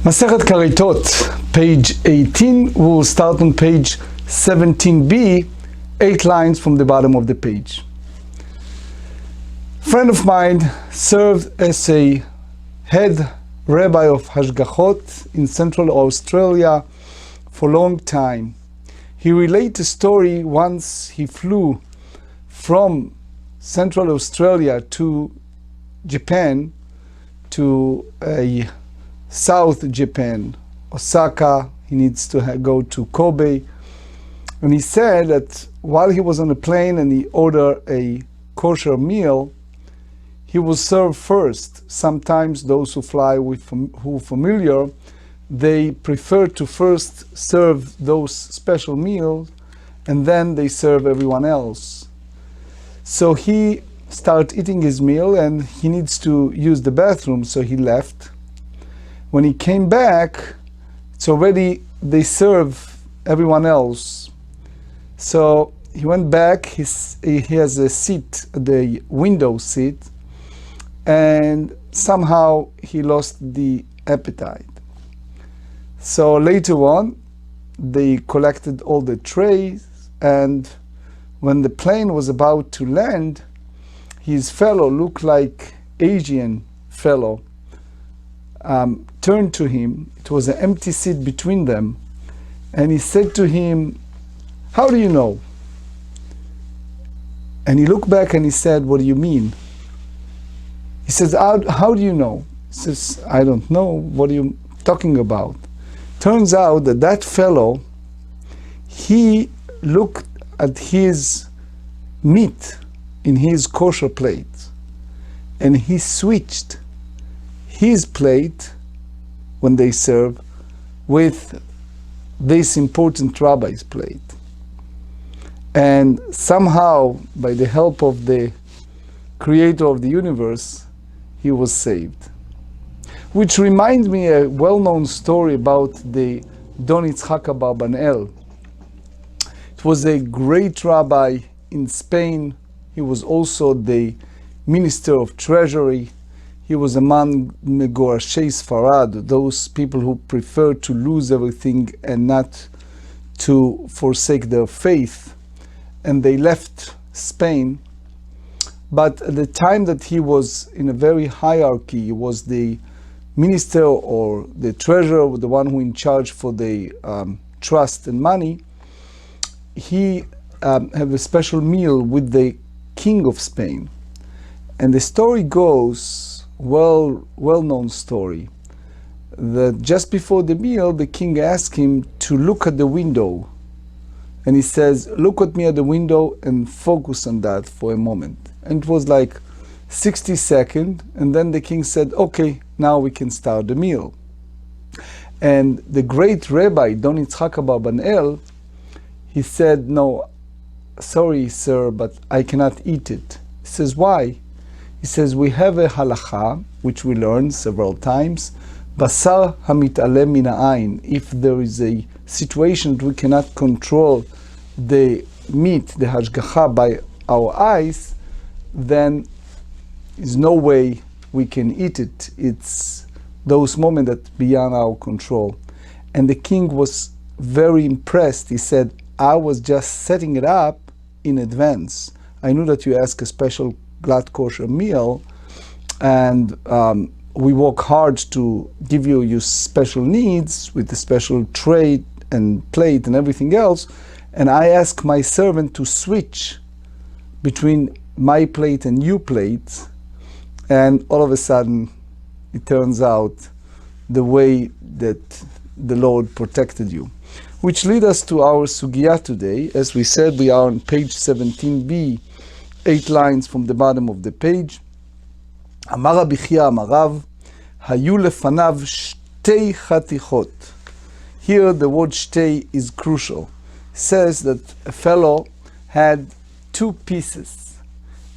מסכת כריתות, page 18. We will start on page 17b, 8 lines from the bottom of the page. A friend of mine served as a head rabbi of Hashgachot in Central Australia for a long time. He related a story once he flew from Central Australia to Japan, to a South Japan, Osaka. He needs to go to Kobe. And he said that while he was on a plane and he ordered a kosher meal, he was served first. Sometimes those who fly who are familiar, they prefer to first serve those special meals and then they serve everyone else. So he started eating his meal and he needs to use the bathroom, so he left. When he came back, it's already, they serve everyone else. So he went back, he has a seat, the window seat, and somehow he lost the appetite. So later on, they collected all the trays, and when the plane was about to land, his fellow, looked like Asian fellow, turned to him. It was an empty seat between them, and he said to him, "How do you know?" And he looked back and he said, "What do you mean?" He says, how do you know?" He says, "I don't know. What are you talking about?" Turns out that that fellow, he looked at his meat in his kosher plate, and he switched his plate when they serve with this important rabbi's plate. And somehow, by the help of the creator of the universe, he was saved. Which reminds me a well-known story about the Don Yitzhak Abarbanel. It was a great rabbi in Spain. He was also the minister of treasury. He was among Megorashei Sfarad, those people who prefer to lose everything and not to forsake their faith. And they left Spain. But at the time that he was in a very hierarchy, he was the minister or the treasurer, the one who in charge for the trust and money. He had a special meal with the king of Spain. And the story goes, well-known story, that just before the meal, the king asked him to look at the window. And he says, "Look at me at the window and focus on that for a moment." And it was like 60 seconds. And then the king said, "Okay, now we can start the meal." And the great rabbi, Don Yitzhak Abarbanel, he said, "No, sorry, sir, but I cannot eat it." He says, "Why?" He says, "We have a halacha, which we learned several times, basar hamit'alem min ha'ayin. If there is a situation that we cannot control the meat, the hashgacha, by our eyes, then there's no way we can eat it. It's those moments that beyond our control." And the king was very impressed. He said, "I was just setting it up in advance. I knew that you asked a special glad kosher meal, and we work hard to give you your special needs with the special tray and plate and everything else, and I ask my servant to switch between my plate and your plate, and all of a sudden it turns out the way that the Lord protected you." Which leads us to our sugya today. As we said, we are on page 17b, 8 lines from the bottom of the page. Amar Rabbi Chia Amar Rav, hayu lefanav shtei chatichot. Here the word shtei is crucial. It says that a fellow had 2 pieces.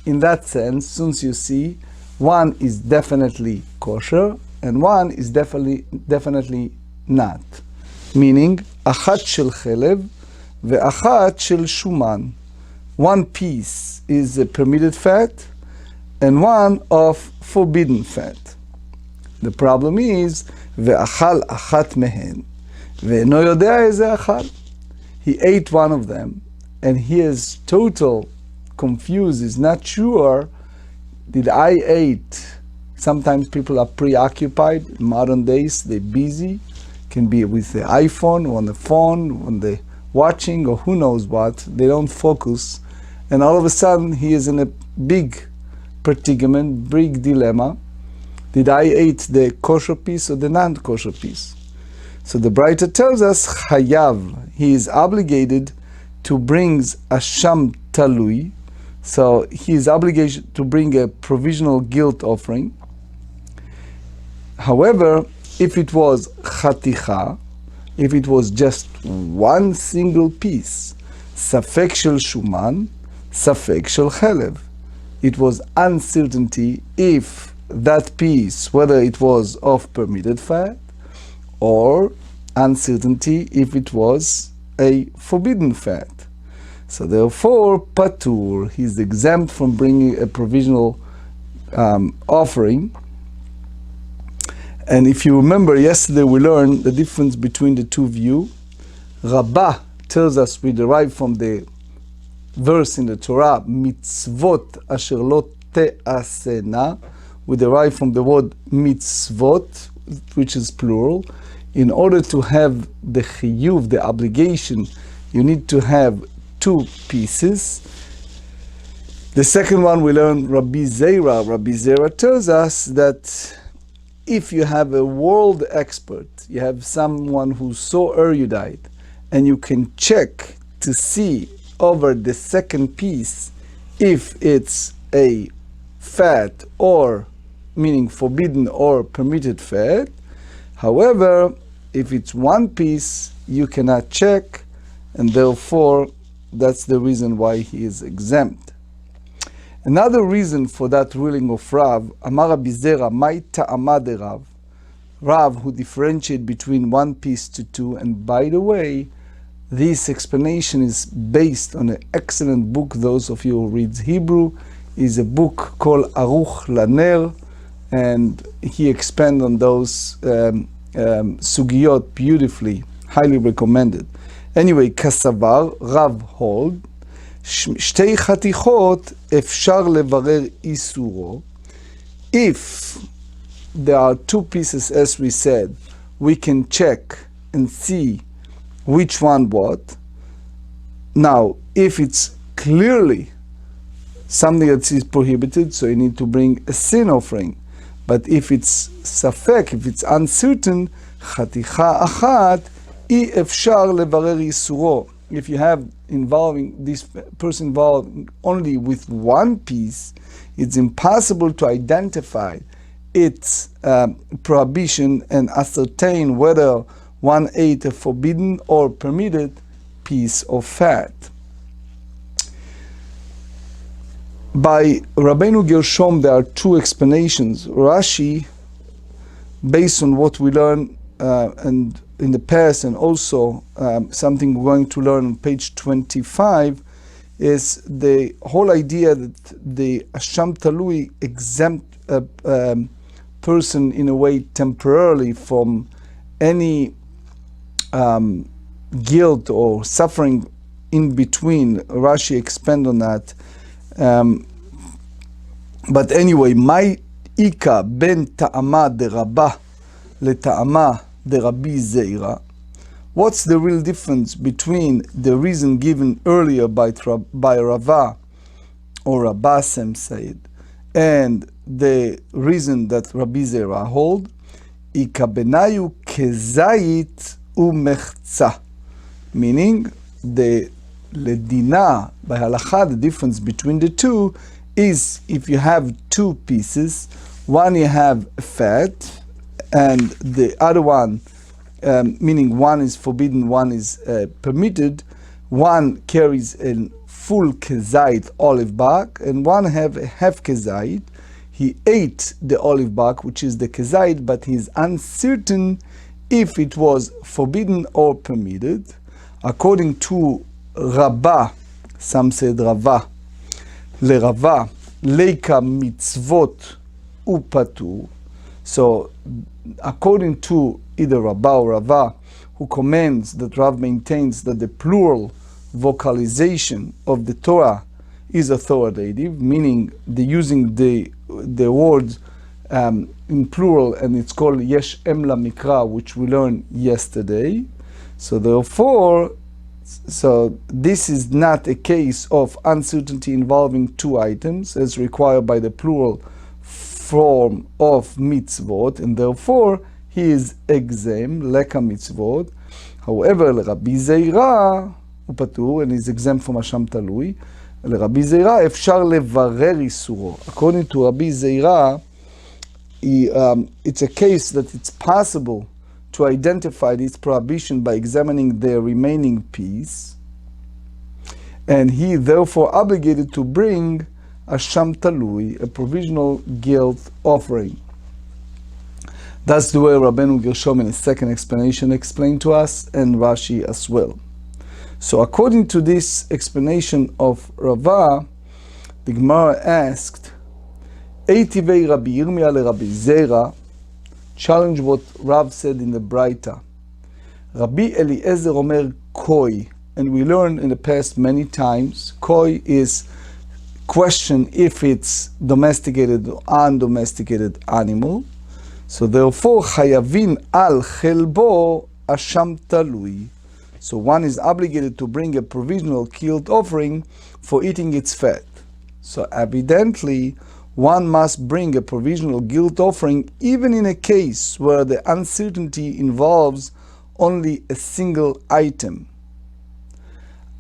In that sense, since you see, one is definitely kosher and one is definitely not. Meaning, achat shel chelev ve'achat shel shuman. One piece is a permitted fat and one of forbidden fat. The problem is ואכל אחת מהן, ואינו יודע איזה אכל. He ate one of them, and he is total confused, is not sure, did I eat? Sometimes people are preoccupied. In modern days, they're busy. Can be with the iPhone, or on the phone, when they're watching, or who knows what. They don't focus. And all of a sudden, he is in a big predicament, big dilemma. Did I eat the kosher piece or the non-kosher piece? So the Braita tells us, Chayav, he is obligated to bring Asham Talui. So he is obligated to bring a provisional guilt offering. However, if it was Chaticha, if it was just one single piece, Safek shel Shuman, Safek shel Chelev, it was uncertainty if that piece, whether it was of permitted fat, or uncertainty if it was a forbidden fat. So therefore, Patur, he is exempt from bringing a provisional offering. And if you remember, yesterday we learned the difference between the two views. Rabbah tells us, we derive from the verse in the Torah, mitzvot asher lo te'asena, we derive from the word mitzvot, which is plural. In order to have the chiyuv, the obligation, you need to have two pieces. The second one we learn Rabbi Zera. Rabbi Zera tells us that if you have a world expert, you have someone who's so erudite, and you can check to see over the second piece if it's a fat or meaning forbidden or permitted fat. However, if it's one piece, you cannot check, and therefore that's the reason why he is exempt. Another reason for that ruling of Rav, Amar Rabbi Zera, Mai ta'ama de Rav, Rav who differentiate between one piece to two. And by the way, this explanation is based on an excellent book. Those of you who read Hebrew, is a book called Aruch Laner, and he expands on those sugiyot beautifully, highly recommended. Anyway, Kasavar, Rav hold, שתי חתיכות אפשר לברר איסורו. If there are two pieces, as we said, we can check and see which one what. Now, if it's clearly something that is prohibited, so you need to bring a sin offering. But if it's safek, if it's uncertain, חתיכה אחת, אי אפשר לברר איסורו. If you have involving this person involved only with one piece, it's impossible to identify its prohibition and ascertain whether one ate a forbidden or permitted piece of fat. By Rabbeinu Gershom, there are two explanations. Rashi, based on what we learn and in the past, and also something we're going to learn on page 25, is the whole idea that the Asham Talui exempt a person in a way temporarily from any guilt or suffering in between. Rashi expand on that. But anyway, my ika ben ta'ama de Rabbah le ta'ama de Rabbi Zeira. What's the real difference between the reason given earlier by Rava or Rabbah Sem said and the reason that Rabbi Zeira hold? Ika benayu kezayit umechza, meaning the ledina by halacha, the difference between the two is if you have two pieces, one you have fat and the other one, meaning one is forbidden, one is permitted, one carries a full kezait olive bark and one have a half kezait. He ate the olive bark, which is the kezait, but he's uncertain if it was forbidden or permitted. According to Rabbah, some said Rava, le Rava, leika mitzvot upatur. So, according to either Rabbah or Rava, who comments that Rav maintains that the plural vocalization of the Torah is authoritative, meaning the using the words in plural, and it's called Yesh Em Mikra, which we learned yesterday. So therefore, this is not a case of uncertainty involving two items, as required by the plural form of mitzvot, and therefore he is exempt, leka mitzvot. However, Rabbi Zeira הוא פטור, and is exempt from אשם תלוי. לרבי זעירא אפשר לברר איסורו. According to Rabbi Zeira, it's a case that it's possible to identify this prohibition by examining the remaining piece, and he therefore obligated to bring a sham talui, a provisional guilt offering. That's the way Rabbeinu Gershom in his second explanation explained to us, and Rashi as well. So according to this explanation of Rava, the Gemara asked, Eitivei Rabbi Yirmiyah le Rabbi Zeira, challenge what Rav said in the Braita. Rabbi Eliezer Omer Koi, and we learned in the past many times, Koi is question if it's domesticated or undomesticated animal. So therefore, Chayavin al Chelbo Asham Talui. So one is obligated to bring a provisional guilt offering for eating its fat. So evidently, one must bring a provisional guilt offering even in a case where the uncertainty involves only a single item.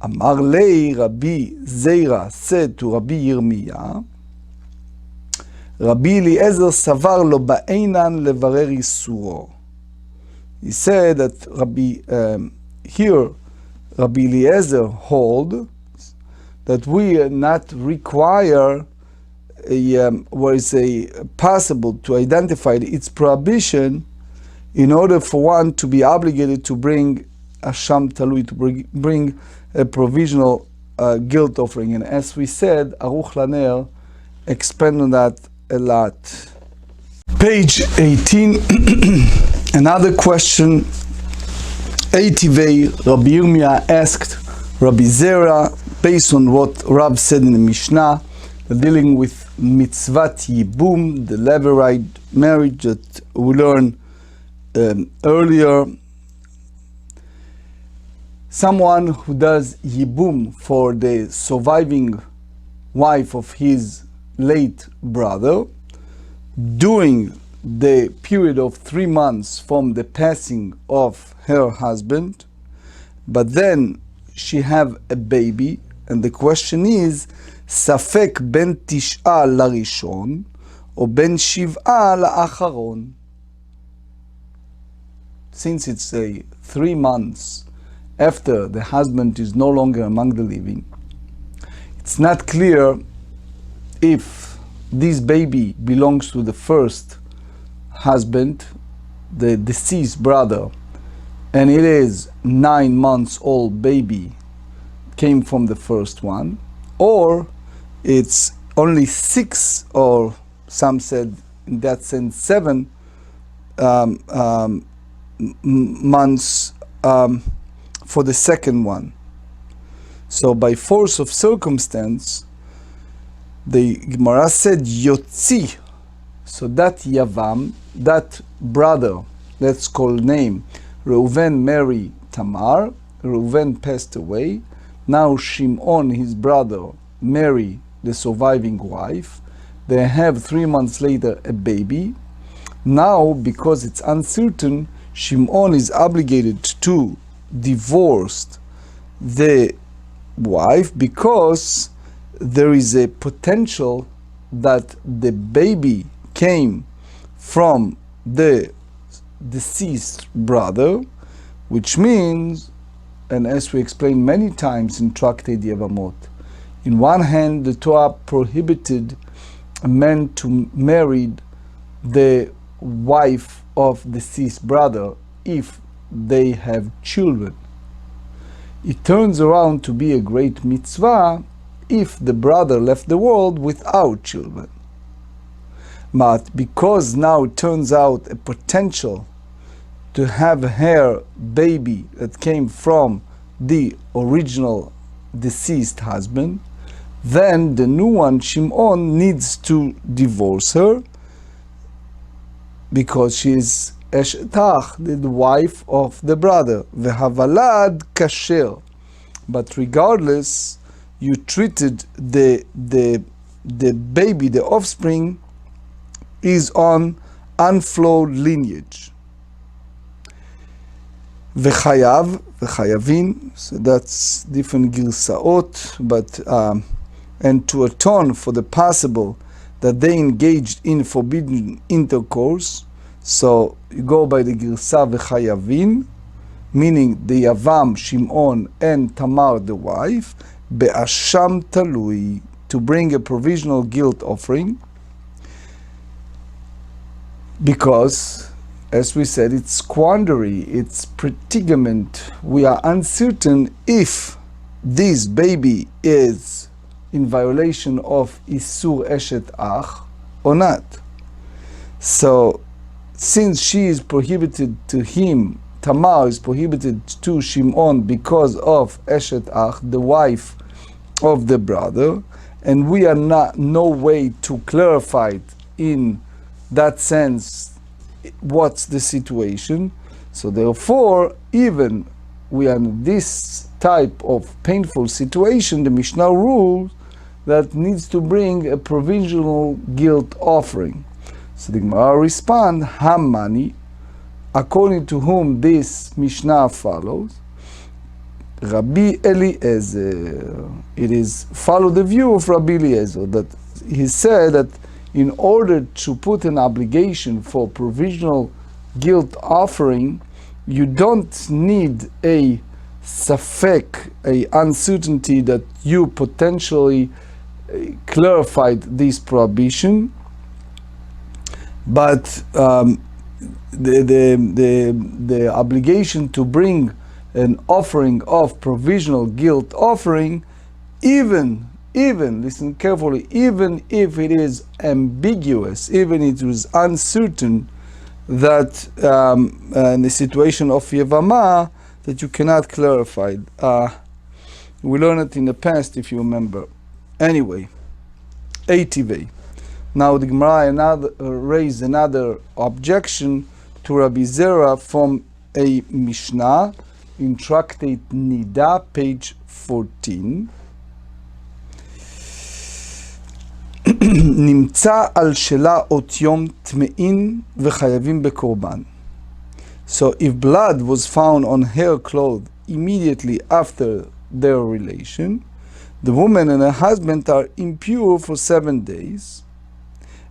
Amar lei Rabbi Zeira said to Rabbi Yirmiyah, Rabbi Eliezer savar lo ba'einan levarer isuro. He said that here Rabbi Eliezer hold that we are not require where it's possible to identify its prohibition in order for one to be obligated to bring a sham talui, to bring a provisional guilt offering. And as we said, Aruch Laner expanded on that a lot. Page 18, another question. Eitivei Rabbi Yirmiyah asked Rabbi Zera, based on what Rav said in the Mishnah, dealing with mitzvat yibum, the Levirate marriage that we learned earlier. Someone who does yibum for the surviving wife of his late brother during the period of 3 months from the passing of her husband, but then she have a baby, and the question is, ספק בין 9 לראשון, או בין 7 לאחרון. Since it's 3 months after the husband is no longer among the living, it's not clear if this baby belongs to the first husband, the deceased brother, and it is 9 months old baby came from the first one, or it's only 6, or some said in that sense 7 months for the second one. So by force of circumstance, the Gemara said Yotzi. So that Yavam, that brother, let's call name, Reuven married Tamar, Reuven passed away. Now Shimon, his brother, married the surviving wife. They have 3 months later a baby. Now, because it's uncertain, Shimon is obligated to divorce the wife because there is a potential that the baby came from the deceased brother, which means, and as we explained many times in Tractate Yevamot, in one hand, the Torah prohibited a man to marry the wife of the deceased brother if they have children. It turns around to be a great mitzvah if the brother left the world without children. But because now it turns out a potential to have her baby that came from the original deceased husband, then the new one, Shimon, needs to divorce her because she is Eshetach, the wife of the brother. Vehavalad kasher. But regardless, you treated the baby, the offspring, is on unflowed lineage. Vechayav, vechayavin, so that's different girsaot, but and to atone for the possible that they engaged in forbidden intercourse, so you go by the girsa vechayavin, meaning the Yavam, Shimon, and Tamar, the wife, be'asham talui, to bring a provisional guilt offering, because, as we said, it's quandary, it's predicament. We are uncertain if this baby is in violation of Isur Eshet Ach or not. So, since she is prohibited to him, Tamar is prohibited to Shimon because of Eshet Ach, the wife of the brother, and we are no way to clarify it in that sense what's the situation. So therefore, even we are in this type of painful situation, the Mishnah rules that needs to bring a provisional guilt offering. So the Gemara responds, Hamani, according to whom this Mishnah follows, Rabbi Eliezer. It is follow the view of Rabbi Eliezer, that he said that in order to put an obligation for provisional guilt offering, you don't need a safek, a uncertainty that you potentially clarified this prohibition, but the obligation to bring an offering of provisional guilt offering, even listen carefully, even if it is ambiguous, even if it is uncertain, that in the situation of Yevama, that you cannot clarify. We learned it in the past, if you remember. Anyway, ATV. Now the Gemara raised another objection to Rabbi Zera from a Mishnah in Tractate Nida, page 14. נמצא על שלה אות יום טמאים וחייבים בקורבן. So if blood was found on her clothes immediately after their relation, the woman and her husband are impure for 7 days,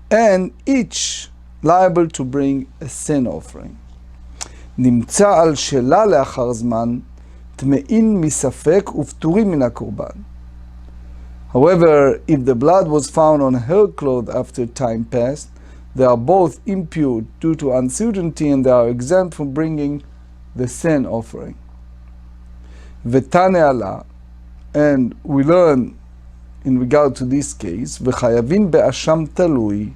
and each liable to bring a sin offering. נמצא על שלה לאחר זמן טמאים מספק ופטורים מן הקורבן. However, if the blood was found on her clothes after time passed, they are both impure due to uncertainty and they are exempt from bringing the sin offering. V'tane ala, and we learn in regard to this case, v'chayavin be'asham talui,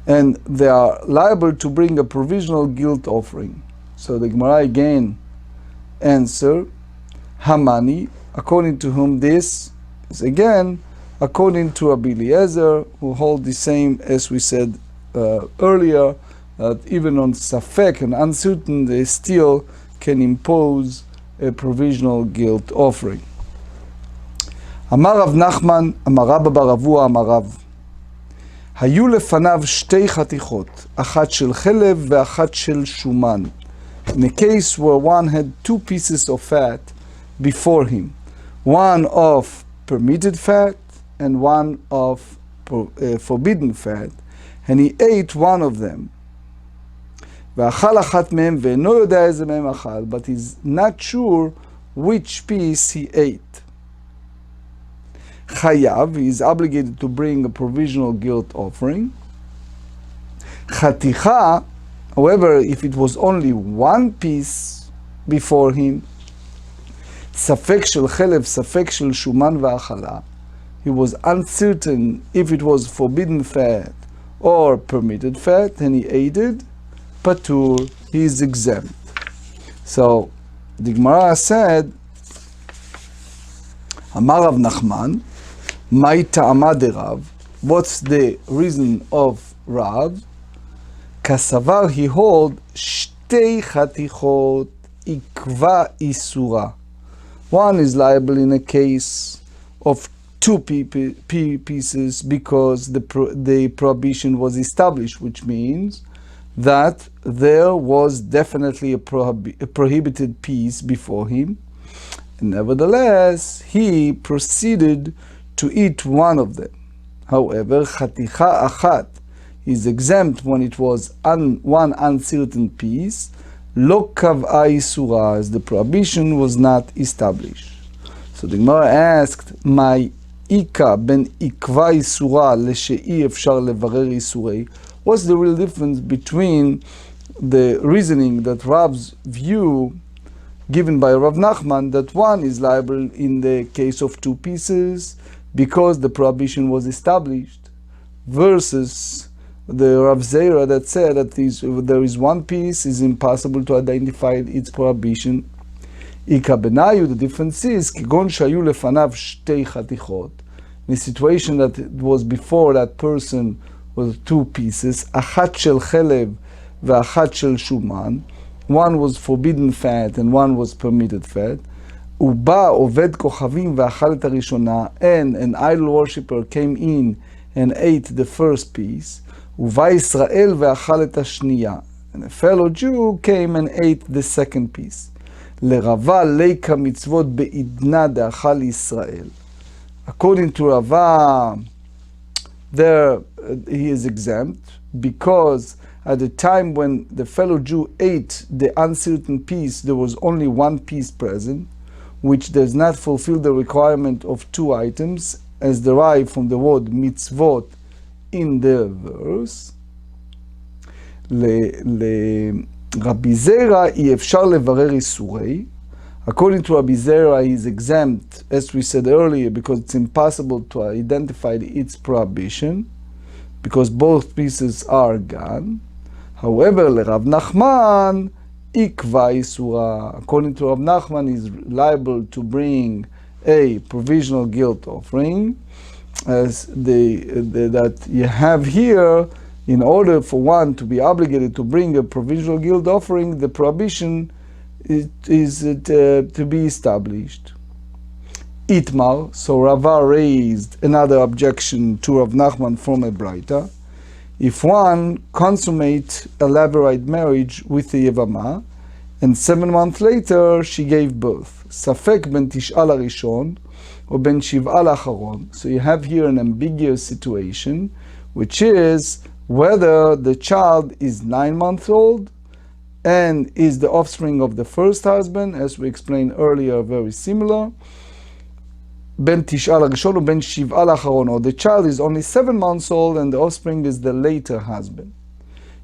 and they are liable to bring a provisional guilt offering. So the Gemara again answer, Hamani, according to whom this is again, according to Rabbi Eliezer, who hold the same as we said earlier, that even on safek and uncertain, they still can impose a provisional guilt offering. Amar Rav Nachman, Amar Rabba bar Avua, Amar Rav, היו לפניו שתי חתיכות, אחת של חלב ואחת של שומן. In a case where one had 2 pieces of fat before him, one of permitted fat and one of forbidden fat, and he ate one of them. ואכל אחת מהם ואינו יודע איזה מהם אכל, but he's not sure which piece he ate. חייב, he is obligated to bring a provisional guilt offering. חתיכה, however, if it was only 1 piece before him, ספק של חלב, ספק של שומן והאכלה, he was uncertain if it was forbidden fat or permitted fat, and he ate it, patur, he is exempt. So the Gemara said, Amar Rav Nachman, Mai ta'ama de Rav, what's the reason of Rav? Kasavar, he hold, shtei chatichot, ikva isura. One is liable in a case of two pieces because the prohibition was established, which means that there was definitely a prohibited piece before him. And nevertheless, he proceeded to eat one of them. However, chaticha achat is exempt when it was one uncertain piece, lo kav'a isura, as the prohibition was not established. So the Gemara asked, my ika ben ikva isura leshe'i efshar levarer isurei. What's the real difference between the reasoning that Rav's view given by Rav Nachman, that one is liable in the case of two pieces because the prohibition was established, versus the Rav Zera that said that if there is one piece, it's impossible to identify its prohibition. Ika benayu, the difference is, kigon shayu lefanav shtei chatichot, in a situation that it was before that person was two pieces, achat shel chelev ve'achat shel shuman, one was forbidden fat and one was permitted fat. Uba oved kochavim ve'achal et harishona, and an idol worshipper came in and ate the first piece. Uva Israel ve'achal et hashniya, and a fellow Jew came and ate the second piece. Lerava leika mitzvot beidna de'achal Israel. According to Rava, there he is exempt because at the time when the fellow Jew ate the uncertain piece, there was only one piece present, which does not fulfill the requirement of two items, as derived from the word mitzvot in the verse. Rabbi Zera אי אפשר לברר איסורי. According to Rabbi Zera, he is exempt, as we said earlier, because it's impossible to identify its prohibition, because both pieces are gone. However, Rav Nachman, ikva isura. According to Rav Nachman, he is liable to bring a provisional guilt offering, as that you have here. In order for one to be obligated to bring a provisional guilt offering, the prohibition is to be established. Itmar, so Rava raised another objection to Rav Nachman from a Braita. If one consummate a levirate marriage with a Yevama, and 7 months later she gave birth, Safek ben Tish'al HaRishon, or ben Shiv'al HaAcharon. So you have here an ambiguous situation, which is whether the child is 9 months old and is the offspring of the first husband, as we explained earlier, very similar. Ben Tish'al HaRishon or Ben Shiv'al HaAcharon, or the child is only 7 months old and the offspring is the later husband.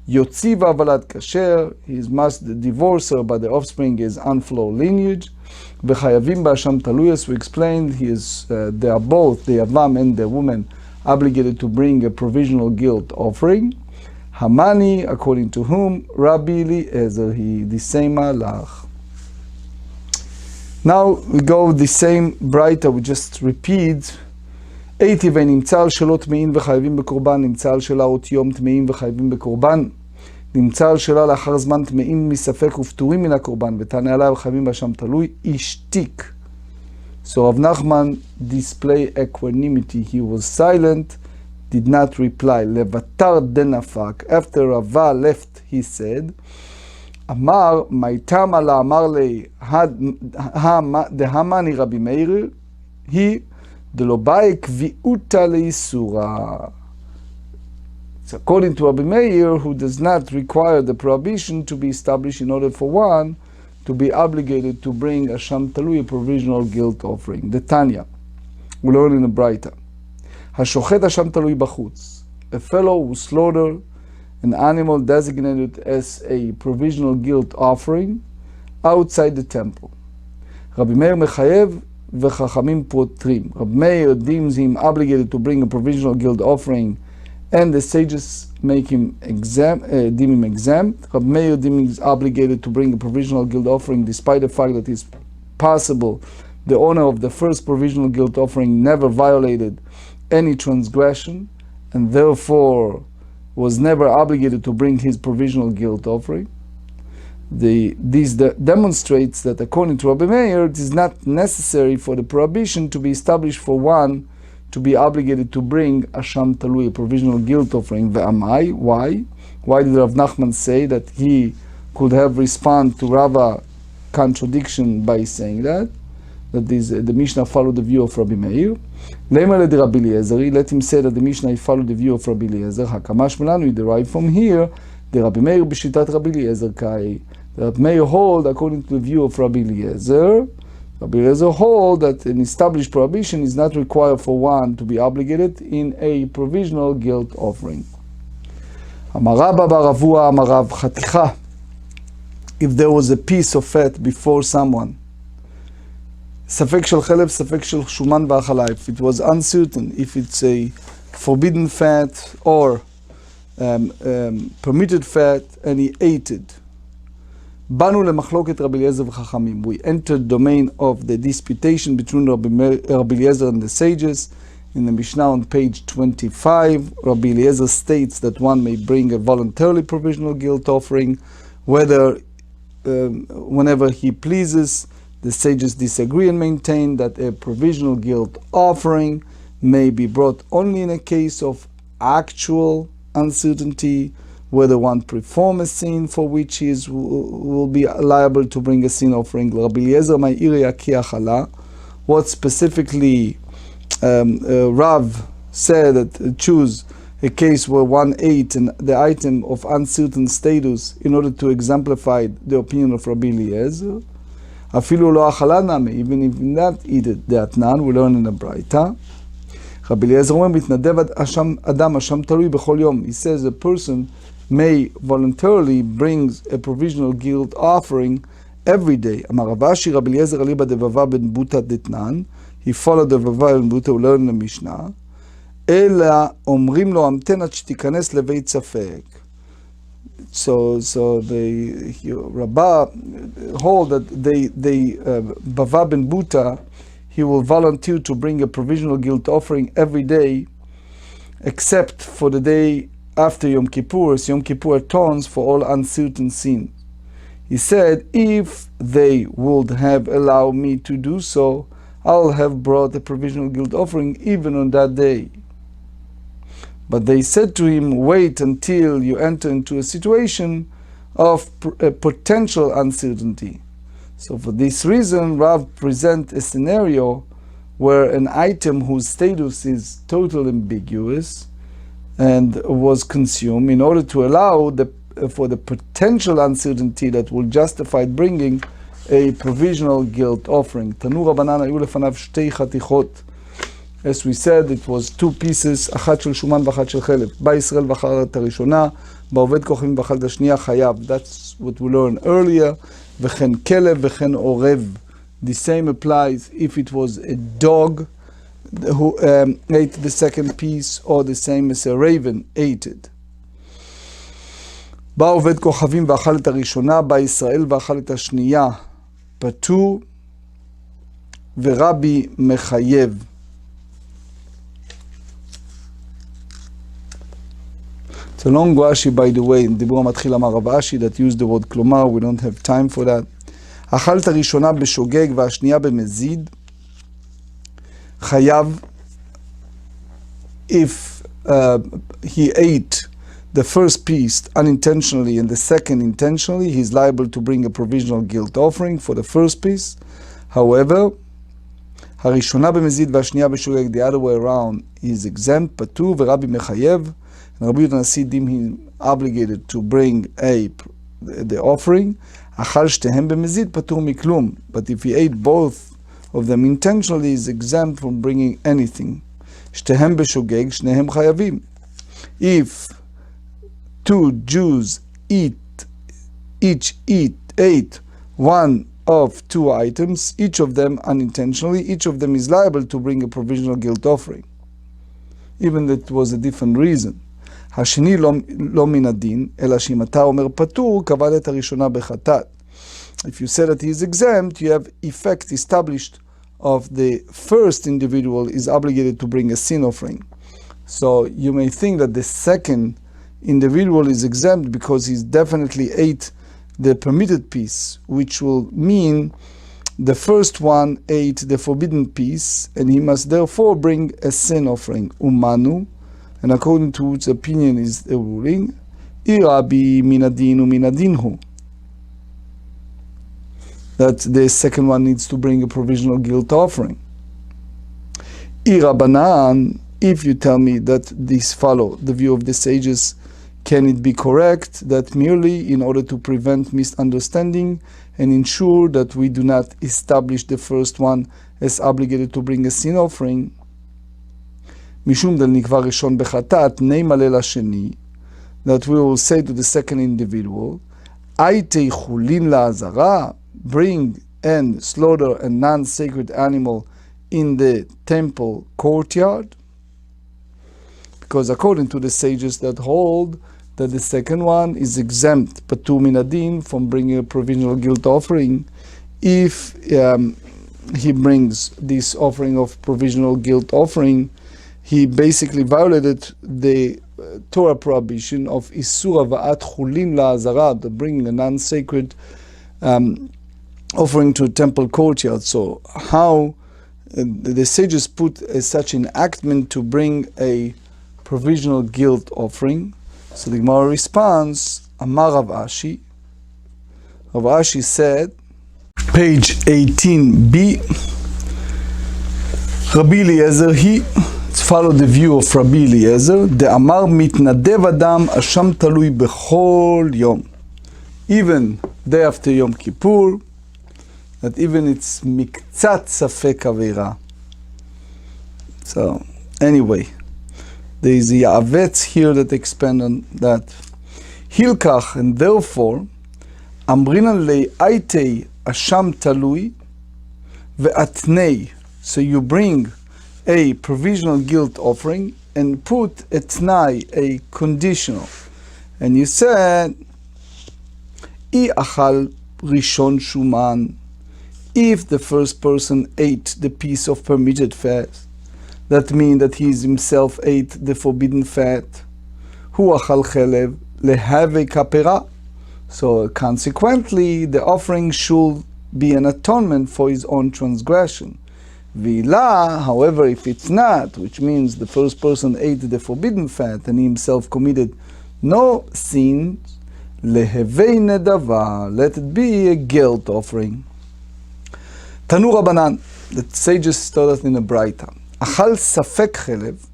Yotziva Valad Kasher, he must divorce her, but the offspring is unflow lineage. V'chayavim ba'asham talui, as we explained, they are both, the Yavam and the woman, obligated to bring a provisional guilt offering. Hamani, according to whom Rabbi Eliezer, the same halach. Now we go the same Braita, we just repeat. Eiti ונמצא על שלו טמאים וחייבים בקורבן, נמצא על שלה עוד יום טמאים וחייבים בקורבן, נמצא על שלה לאחר זמן טמאים מספק ופטורים מן הקורבן, ותענה עליו וחייבים באשם תלוי, השתיק. So Rav Nachman displayed equanimity. He was silent, did not reply. Levatar denafak. After Rava left, he said, Amar, maitam ala amar le dehamani Rabbi Meir, he delobai kviuta leisura. It's according to Rabbi Meir, who does not require the prohibition to be established in order for one to be obligated to bring a sham talui, a provisional guilt offering. The Tanya, we learn in the Braita. Hashochet hasham talui bachutz. A fellow who slaughtered an animal designated as a provisional guilt offering outside the temple. Rabbi Meir mechayev v'chachamim potrim. Rabbi Meir deems him obligated to bring a provisional guilt offering, and the sages make him deem him exempt. Rabbi Meir deems him obligated to bring a provisional guilt offering, despite the fact that it's possible the owner of the first provisional guilt offering never violated any transgression, and therefore was never obligated to bring his provisional guilt offering. This demonstrates that according to Rabbi Meir, it is not necessary for the prohibition to be established for one to be obligated to bring Asham Talui, a provisional guilt offering. Ve'amai, why? Why did Rav Nachman say that he could have responded to Rava contradiction by saying that the Mishnah followed the view of Rabbi Meir? Let him say that the Mishnah followed the view of Rabbi Eliezer. Hakamash Melanu, we derive from here the Rabbi Meir b'shitat Rabbi Eliezer kai. The Rabbi Meir hold according to the view of Rabbi Eliezer. Rabbi Eliezer hold that an established prohibition is not required for one to be obligated in a provisional guilt offering. Amarabba baravua amarav chaticha. If there was a piece of fat before someone, safek shel chelev, safek shel shuman v'achala, if it was uncertain, if it's a forbidden fat or permitted fat, and he ate it. Banu lemachloket Rabbi Eliezer v'chachamim. We entered the domain of the disputation between Rabbi Eliezer and the sages. In the Mishnah on page 25, Rabbi Eliezer states that one may bring a voluntarily provisional guilt offering, whenever he pleases. The sages disagree and maintain that a provisional guilt offering may be brought only in a case of actual uncertainty, whether one perform a sin for which he will be liable to bring a sin offering. Rabbi Eliezer Ma'iri Aki Achala. What specifically Rav said that choose a case where one ate the item of uncertain status in order to exemplify the opinion of Rabbi Eliezer. Afilu lo achala nami, even if not eat it, that none, we learn in the Braita. Rabbi Eliezer אומר, מתנדב אדם אשם תלוי בכל יום. He says a person may voluntarily bring a provisional guilt offering every day. אמר רב אשי, רבי אליעזר אליבא דבבא בן בוטא דתנן. He followed the בבבא בן בוטא, we learn in the Mishnah. אלא אומרים לו, המתן עד שתיכנס לבית ספק. So the Rabbah hold that Bava ben Buta, he will volunteer to bring a provisional guilt offering every day, except for the day after Yom Kippur, as Yom Kippur atones for all uncertain sin. He said, if they would have allowed me to do so, I'll have brought a provisional guilt offering even on that day. But they said to him, wait until you enter into a situation of potential uncertainty. So for this reason, Rav presents a scenario where an item whose status is totally ambiguous and was consumed in order to allow for the potential uncertainty that will justify bringing a provisional guilt offering. Tanu Rabbanan hayu lefanav shtei chatichot. As we said, it was two pieces, אחת של שומן ואחת של חלב. בא ישראל ואכל את הראשונה, בעובד כוכבים ואכל את השנייה חייב. That's what we learned earlier. וכן כלב וכן עורב. The same applies if it was a dog who ate the second piece, or the same as a raven ate it. בא עובד כוכבים ואכל את הראשונה, בא ישראל ואכל את השנייה. פטור ורבי מחייב. It's a long Rashi, by the way, in דיבור המתחיל אמר רב אשי, that used the word כלומר, we don't have time for that. אכלת הראשונה בשוגג והשנייה במזיד, חייב, if he ate the first piece unintentionally and the second intentionally, he's liable to bring a provisional guilt offering for the first piece. However, הראשונה במזיד והשנייה בשוגג, the other way around, is exempt, פטור ורבי מחייב. Rabbi Dr deemed him obligated to bring the offering. Achal shtehem b'mezid patur miklum. But if he ate both of them intentionally, he is exempt from bringing anything. Shtehem b'shogeg, shnehem chayavim. If two Jews ate one of two items, each of them unintentionally, each of them is liable to bring a provisional guilt offering, even that it was a different reason. השני לא מן הדין, אלא שאם אתה אומר פטור, קבעת את הראשונה בחטאת. If you say that he is exempt, you have effect established of the first individual is obligated to bring a sin offering. So you may think that the second individual is exempt because he's definitely ate the permitted piece, which will mean the first one ate the forbidden piece, and he must therefore bring a sin offering. Umanu, and according to which opinion is the ruling, Irabi minadin uminadinhu. That the second one needs to bring a provisional guilt offering. Irabanan, if you tell me that this follow the view of the sages, can it be correct that merely in order to prevent misunderstanding and ensure that we do not establish the first one as obligated to bring a sin offering, משום דלנקבע ראשון בחטאת, נאמר לשני, that we will say to the second individual, הייתי חולין לעזרה, bring and slaughter a non-sacred animal in the temple courtyard? Because according to the sages that hold that the second one is exempt, patur min adin, from bringing a provisional guilt offering, if he brings this offering of provisional guilt offering, he basically violated the Torah prohibition of isur ava'at chulin la'azara, bringing a non-sacred offering to a temple courtyard. So how the sages put such enactment to bring a provisional guilt offering? So the Gemara responds, Amar Rav Ashi. Rav Ashi said, page 18b, Rabbi Eliezer, let's follow the view of Rabbi Eliezer, the Amar mitnadev adam asham talui bechol yom. Even day after Yom Kippur, that even it's miktzat safek avera. So, anyway, there is a Yavetz here that expand on that. Hilkach, and therefore, Amrinan le aitei asham talui ve'atnei. So you bring a provisional guilt offering and put a tnai, a conditional. And you said, I achal rishon shuman. If the first person ate the piece of permitted fat, that means that he himself ate the forbidden fat. Hu achal chelev lehave kapera. So consequently, the offering should be an atonement for his own transgression. Vila, however, if it's not, which means the first person ate the forbidden fat and he himself committed no sin, lehevei nedava, let it be a guilt offering. Tanu Rabbanan, the sages taught us in a Braita. Achal safek chelev,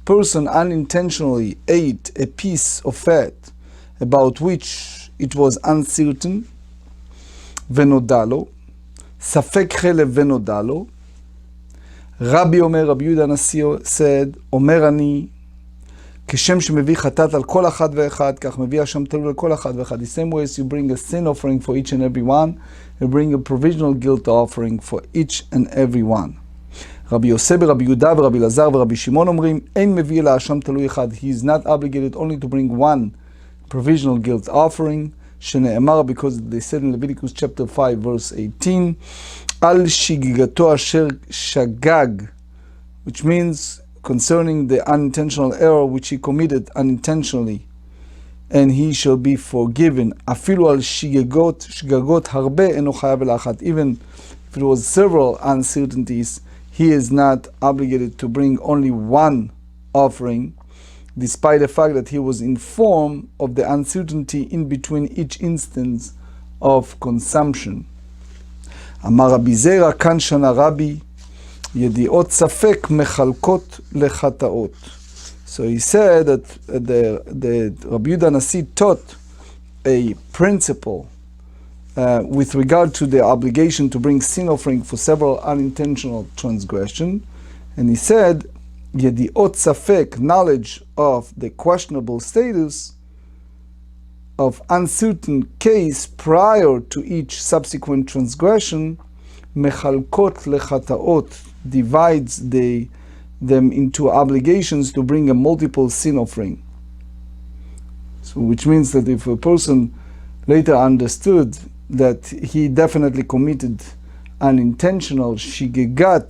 person unintentionally ate a piece of fat about which it was uncertain, venodalo, safek chelev venodalo. Rabbi Omer, Rabbi Yehuda Anasi said, Omer ani, כשם שמביא חטאת על כל אחד ואחד, כך מביא השם תלוי על כל אחד ואחד. The same way as you bring a sin offering for each and every one, you bring a provisional guilt offering for each and every one. רבי יוסף ורבי יהודה ורבי אלעזר ורבי שמעון אומרים, אין מביא אלא השם תלוי אחד. He is not obligated only to bring one provisional guilt offering, שנאמר, because they said in Leviticus chapter 5 verse 18, על שגיגתו אשר שגג, which means concerning the unintentional error which he committed unintentionally, and he shall be forgiven. אפילו על שגגות הרבה אינו חייב אלא אחת. Even if it was several uncertainties, he is not obligated to bring only one offering, despite the fact that he was informed of the uncertainty in between each instance of consumption. אמר רבי זרע, כאן שנה רבי, ידיעות ספק מחלקות לחטאות. So he said that the Rabbi Yehuda Anasi taught a principle with regard to the obligation to bring sin offering for several unintentional transgression. And he said, ידיעות ספק, knowledge of the questionable status of uncertain case prior to each subsequent transgression, mechalkot lechataot, divides them into obligations to bring a multiple sin offering. So, which means that if a person later understood that he definitely committed unintentional shigegat,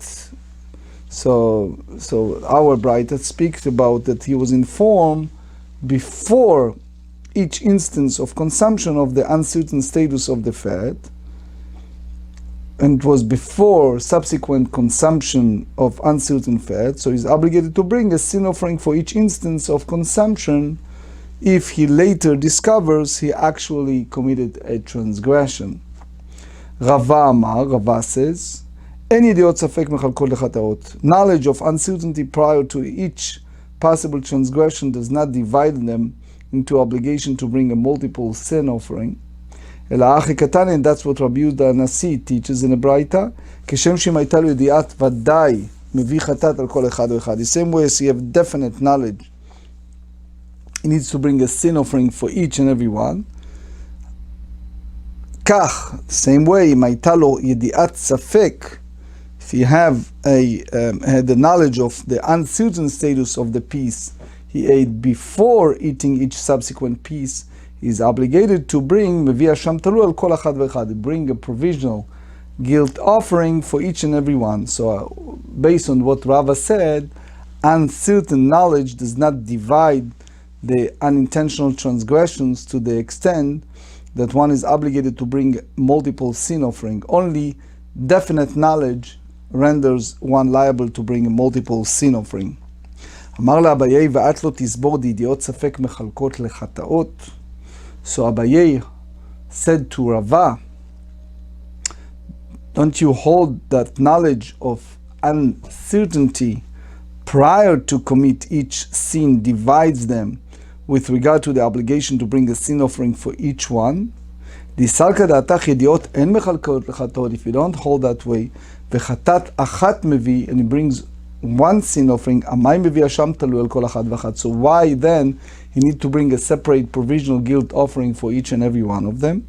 so our Braita speaks about that he was informed before each instance of consumption of the uncertain status of the fat, and it was before subsequent consumption of uncertain fat, so he's obligated to bring a sin offering for each instance of consumption if he later discovers he actually committed a transgression. Rava says, any ידיעות ספק מחלקות לחטאות. Knowledge of uncertainty prior to each possible transgression does not divide them into obligation to bring a multiple sin offering. אלא אחי קטן, and that's what Rabbi Yehuda הנשיא teaches in a Braita, כשם שאם הייתה לו ידיעת ודאי מביא חטאת על כל אחד ואחד. The same way as you have definite knowledge, he needs to bring a sin offering for each and every one. כך, the same way, אם הייתה לו ידיעת ספק, if you have had the knowledge of the uncertain status of the piece he ate before eating each subsequent piece, he is obligated to bring מביא אשם תלוי על כל אחד ואחד, bring a provisional guilt offering for each and every one. So based on what Rava said, uncertain knowledge does not divide the unintentional transgressions to the extent that one is obligated to bring multiple sin offering. Only definite knowledge renders one liable to bring a multiple sin offering. אמר לאביי ואת לא תסבור דידיעות ספק מחלקות לחטאות. So Abaye said to Rava, don't you hold that knowledge of uncertainty prior to commit each sin divides them with regard to the obligation to bring a sin offering for each one? If you don't hold that way, and he brings one sin offering, so why then he need to bring a separate provisional guilt offering for each and every one of them?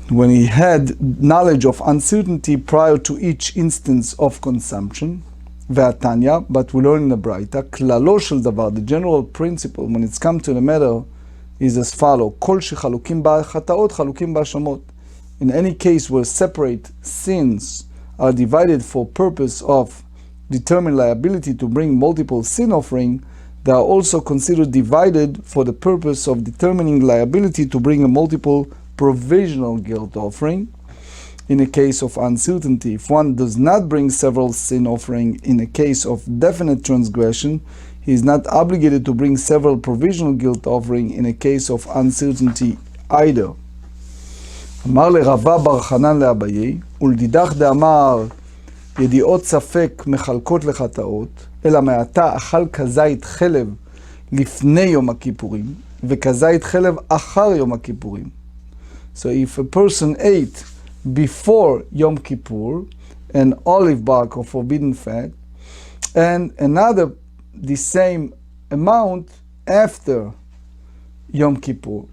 When he had knowledge of uncertainty prior to each instance of consumption, Ve'atanya, but we learn in the Braita, klalo shel davar, the general principle when it's come to the matter is as follows: kol shechalukim ba'chataot, chalukim ba'shamot. In any case where separate sins are divided for purpose of determining liability to bring multiple sin offering, they are also considered divided for the purpose of determining liability to bring a multiple provisional guilt offering. In a case of uncertainty, if one does not bring several sin offering in a case of definite transgression, he is not obligated to bring several provisional guilt offering in a case of uncertainty either. אמר לרבה בר חנן לאביי, ולדידך דאמר ידיעות ספק מחלקות לחטאות, אלא מעתה אכל כזית חלב לפני יום הכיפורים, וכזית חלב אחר יום הכיפורים. So if a person ate before Yom Kippur an olive bark of forbidden fat, and another the same amount after Yom Kippur.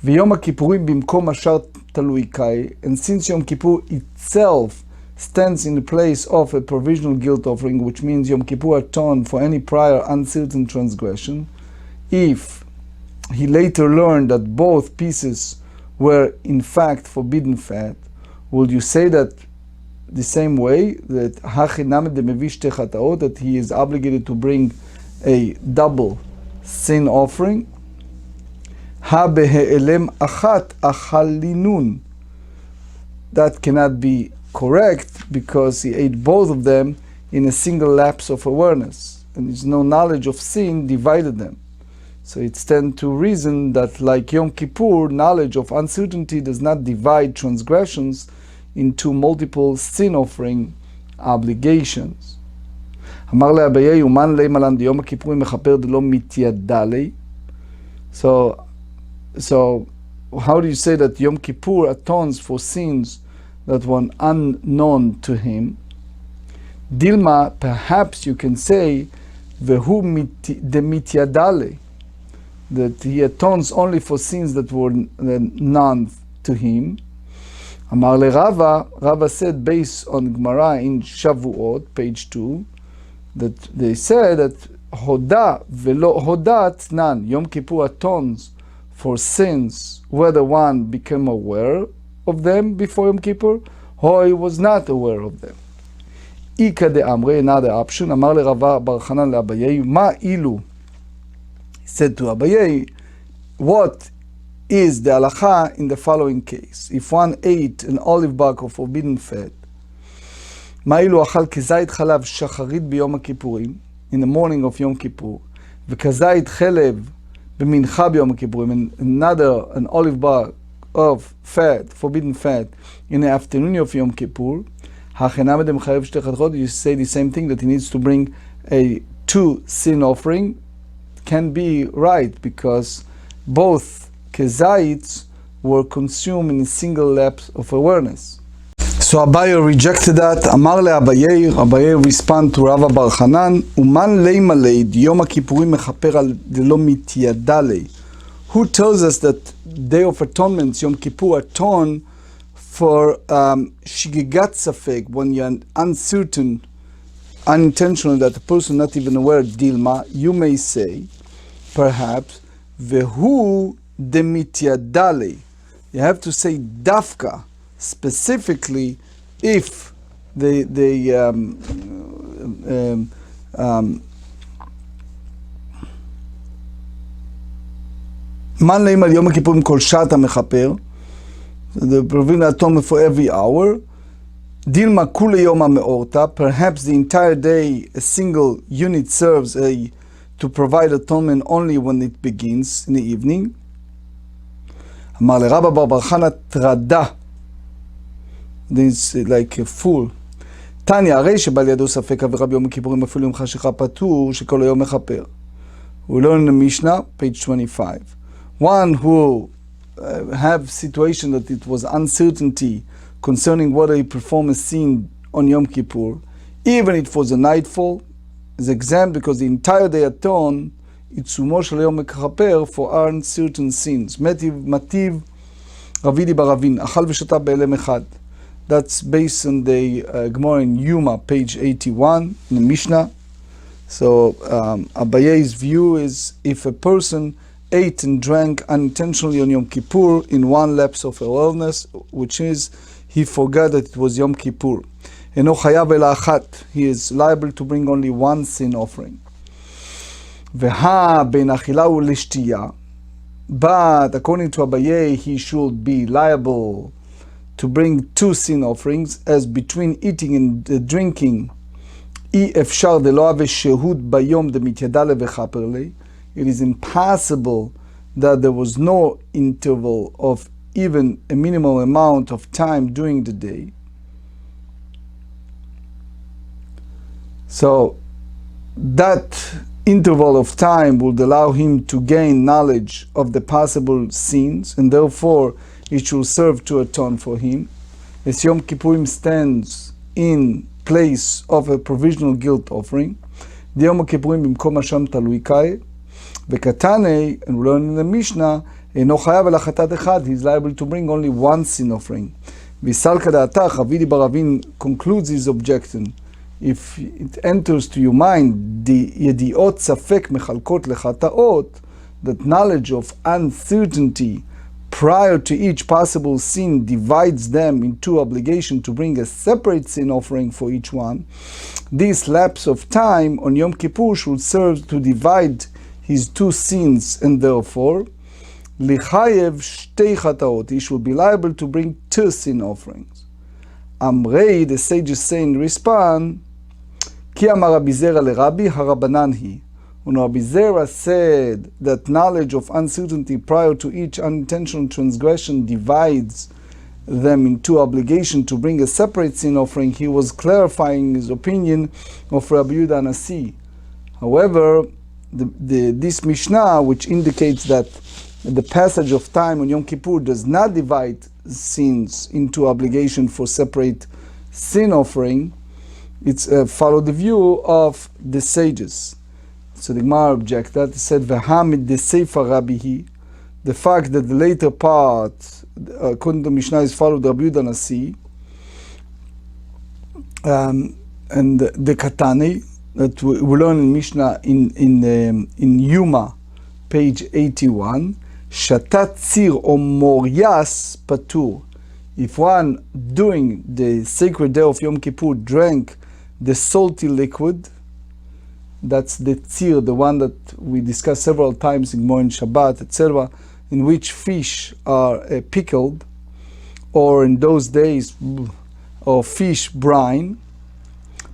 ויום הכיפורים במקום אשר תלוי קאי, and since Yom Kippur itself stands in the place of a provisional guilt offering, which means Yom Kippur atoned for any prior uncertain transgression, if he later learned that both pieces were in fact forbidden fat, would you say that the same way that that he is obligated to bring a double sin offering? That cannot be correct because he ate both of them in a single lapse of awareness, and there's no knowledge of sin divided them. So it stands to reason that like Yom Kippur, knowledge of uncertainty does not divide transgressions into multiple sin offering obligations. אמר לאביי ומן לי מלן דיום הכיפורים מכפר דלא מתיידע לי. So how do you say that Yom Kippur atones for sins that were unknown to him? Dilma, perhaps you can say vehu demityadale, that he atones only for sins that were known to him. Amar le Rava said, based on Gemara in Shavuot, page 2, that they said that הודה ולא הודה תנן. Yom Kippur atones for sins whether one became aware of them before Yom Kippur or he was not aware of them. Ika de Amre, another option, אמר לרבה בר חנן לאביי, מה אילו? He said to Abaye, what is the halacha in the following case? If one ate an olive bark of forbidden fat, מה אילו אכל כזית חלב שחרית ביום הכיפורים, in the morning of Yom Kippur, וכזית חלב במנחה ביום הכיפורים, and an olive bark of fat, forbidden fat, in the afternoon of Yom Kippur, you say the same thing, that he needs to bring a 2 sin offering. Can be right, because both kezaits were consumed in a single lapse of awareness. So Abaye rejected that. Amar le Abaye, Abaye respond to Rava Bar Hanan, Uman leima leid, Yom HaKippurim mechaper al delo mityada lei. Who tells us that Day of Atonement, Yom Kippur, atone for shigigat safek, when you're uncertain, unintentional, that the person not even aware, dilma, you may say, perhaps, vehu demityadale. You have to say dafka, specifically if man leim al Yom Kippurim kol shat mechaper, the provision atonement for every hour. Dilma kule yom meorta, perhaps the entire day a single unit serves to provide atonement only when it begins in the evening. Amar le Rabba bar Chana trada. This is like a fool. Tanya, הרי שבא לידו ספק עבירה ביום הכיפורים אפילו יום חשיכה פטור שכל היום מכפר. We learn in the Mishnah, page 25. One who have situation that it was uncertainty concerning whether he performed a sin on Yom Kippur, even if it was a nightfall, is exempt because the entire day atone itzumo shel yom mekaper for uncertain sins. Mativ Ravidi baravin achal v'shata be'elem echad. That's based on the Gemara in Yoma, page 81 in the Mishnah. So Abaye's view is if a person ate and drank unintentionally on Yom Kippur in one lapse of awareness, which is he forgot that it was Yom Kippur, Eno chayav ela achat, he is liable to bring only 1 sin offering. Veha ben achila u'lishtiya, but according to Abaye, he should be liable to bring 2 sin offerings, as between eating and drinking, אי אפשר דלא הווה שהות ביום דמתיידע וכפר לי. It is impossible that there was no interval of even a minimal amount of time during the day. So that interval of time would allow him to gain knowledge of the possible sins, and therefore it should serve to atone for him. As Yom Kippurim stands in place of a provisional guilt offering, the Yom Kippurim b'mkom Hashem talui kai, v'katanei, and we learn in the Mishnah, eno chayav el achatat echad, he's liable to bring only 1 sin offering. V'sal kada'atach, Ravidi baravin concludes his objection. If it enters to your mind, the yediot safek mechalkot lechataot, that knowledge of uncertainty prior to each possible sin divides them into obligation to bring a separate sin offering for each one, this lapse of time on Yom Kippur should serve to divide his 2 sins, and therefore lichayev shtei chataot, he should be liable to bring 2 sin offerings. Amrei, the sages say in response, Ki amar Rabbi Zera leRabbi harabanan hi. When Rabbi Zera said that knowledge of uncertainty prior to each unintentional transgression divides them into obligation to bring a separate sin offering, he was clarifying his opinion of Rabbi Yehuda Nasi. However, this Mishnah, which indicates that the passage of time on Yom Kippur does not divide sins into obligation for separate sin offering, it's follow the view of the sages. So the Gemara objected, said, "V'hamid the Sefer Rabbihi," the fact that the later part, according to Mishnah, is followed Rabbi Yehuda Nasi, and the Katani, that we learn in Mishnah in Yoma, page 81, Shatat Tzir or Moryas Patur. If one during the sacred day of Yom Kippur drank the salty liquid, that's the tzir, the one that we discussed several times in Moin Shabbat, etc., in which fish are pickled, or in those days, or fish brine,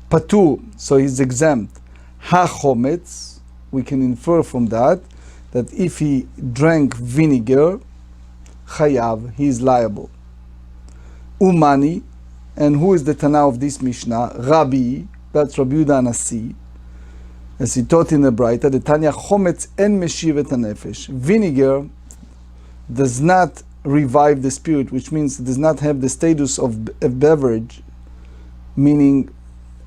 patur, so he's exempt. Ha-chometz, we can infer from that if he drank vinegar, chayav, he is liable. Umani, and who is the Tana of this Mishnah? Rabbi, that's Rabbi Dr. As he taught in the Braita, the Tanya chometz en meshiv et hanefesh. Vinegar does not revive the spirit, which means it does not have the status of a beverage, meaning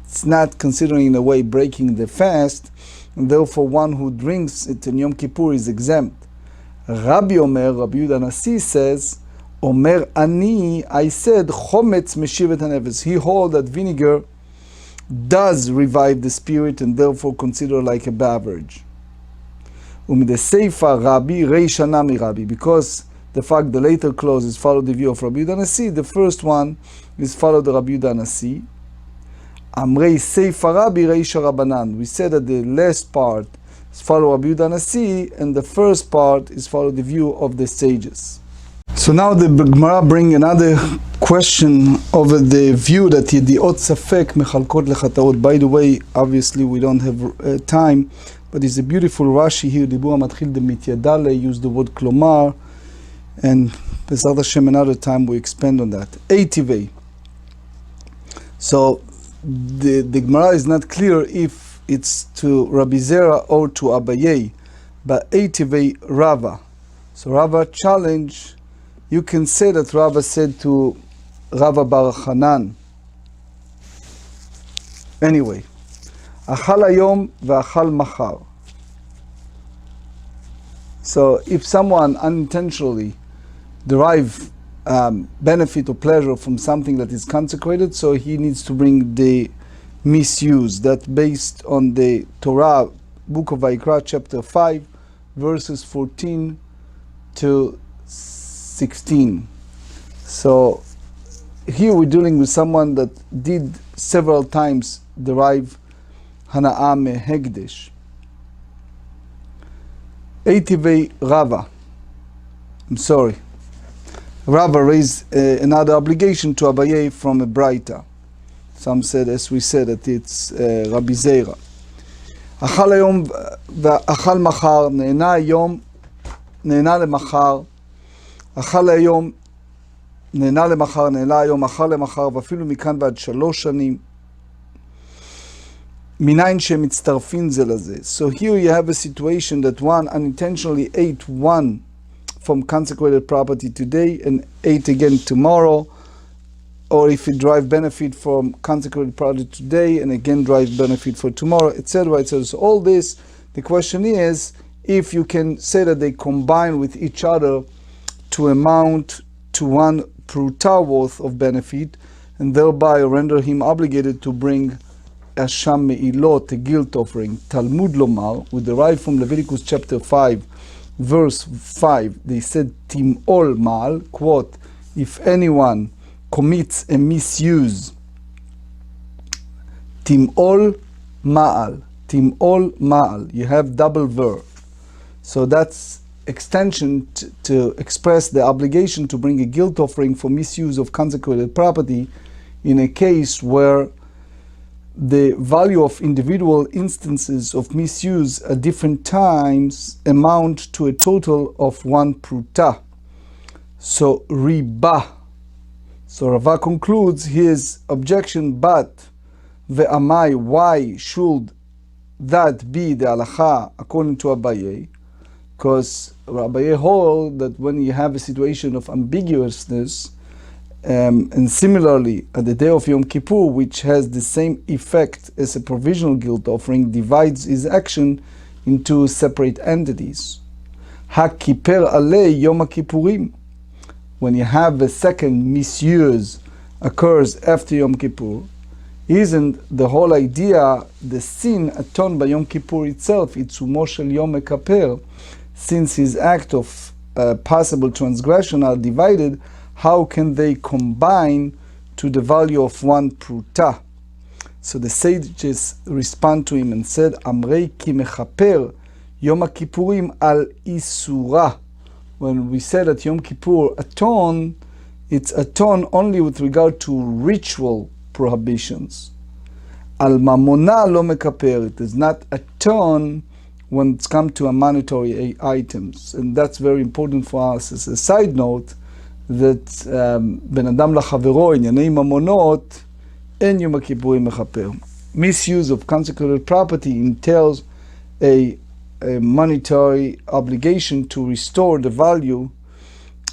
it's not considering in a way breaking the fast, and therefore one who drinks it in Yom Kippur is exempt. Rabbi Dr. says, Omer ani, I said, chometz meshiv et hanefesh. He holds that vinegar does revive the spirit and therefore consider like a beverage. Umide seifa Rabbi reisha nami Rabbi, because the fact the later clauses follow the view of Rabbi Dr. the first one is follow the Rabbi Dr. Amrei seifa Rabbi reisha Rabbanan. We said that the last part is follow Rabbi Dr. and the first part is follow the view of the sages. So now the Gemara bring another question over the view that Yediot Safek Mechalkot Lechata'ot. By the way, obviously we don't have time, but it's a beautiful Rashi here. Dibur Matchil de Mityadale, use the word Klomar, and Bezrat Hashem another time we expand on that. Eitivei. So the Gemara is not clear if it's to Rabbi Zera or to Abaye, but Eitivei Rava. So Rava challenge. You can say that Rava said to Rava Bar Hanan. Anyway, Achal Hayom ve'achal Machar. So if someone unintentionally derive benefit or pleasure from something that is consecrated, so he needs to bring the misuse. That based on the Torah, book of Vayikra, chapter 5, verses 14 to 16. So here we're dealing with someone that did several times derive Hana'ah Hegdesh. Eitivei Rava. I'm sorry. Rava raised another obligation to Abaye from a Braita. Some said, as we said, that it's Rabbi Zera. Achal Hayom ve'achal Machar, Ne'ena Hayom, Ne'ena Lemachar, אכל היום, נהנה למחר, נהנה היום, אכל למחר, ואפילו מכאן ועד 3 שנים. מניין שהם מצטרפים זה לזה. So here you have a situation that one unintentionally ate one from consecrated property today and ate again tomorrow, or if it derive benefit from consecrated property today and again derive benefit for tomorrow, etc., etc. So all this, the question is, if you can say that they combine with each other to amount to 1 pruta worth of benefit, and thereby render him obligated to bring a sham me'ilot, a guilt offering. Talmud lomar, we derive from Leviticus chapter 5, verse 5. They said, Tim'ol ma'al, quote, if anyone commits a misuse, Tim'ol ma'al, Tim'ol ma'al, you have double verb. So that's extension to express the obligation to bring a guilt offering for misuse of consecrated property in a case where the value of individual instances of misuse at different times amount to a total of 1 pruta. So riba. So Rava concludes his objection, but ve'amai, why should that be the halacha according to Abaye? Because Rabbi hold that when you have a situation of ambiguousness, and similarly at the day of Yom Kippur, which has the same effect as a provisional guilt offering, divides his action into separate entities. Ha-kiper alei Yom Kippurim. When you have a second misuse occurs after Yom Kippur, Isn't the whole idea the sin atoned by Yom Kippur itself? It's Moshe Yom Mekaper. Since his act of possible transgression are divided, how can they combine to the value of one pruta? So the sages respond to him and said, Amrei ki mechaper Yom Kippurim al isura. When we say that Yom Kippur atone, it's atone only with regard to ritual prohibitions. Al mamona lo mekaper. It does not atone when it's come to a monetary items. And that's very important for us as a side note, that ben adam lachavero inyanei mamonot en Yom Kippurim mechaper. Misuse of consecrated property entails a monetary obligation to restore the value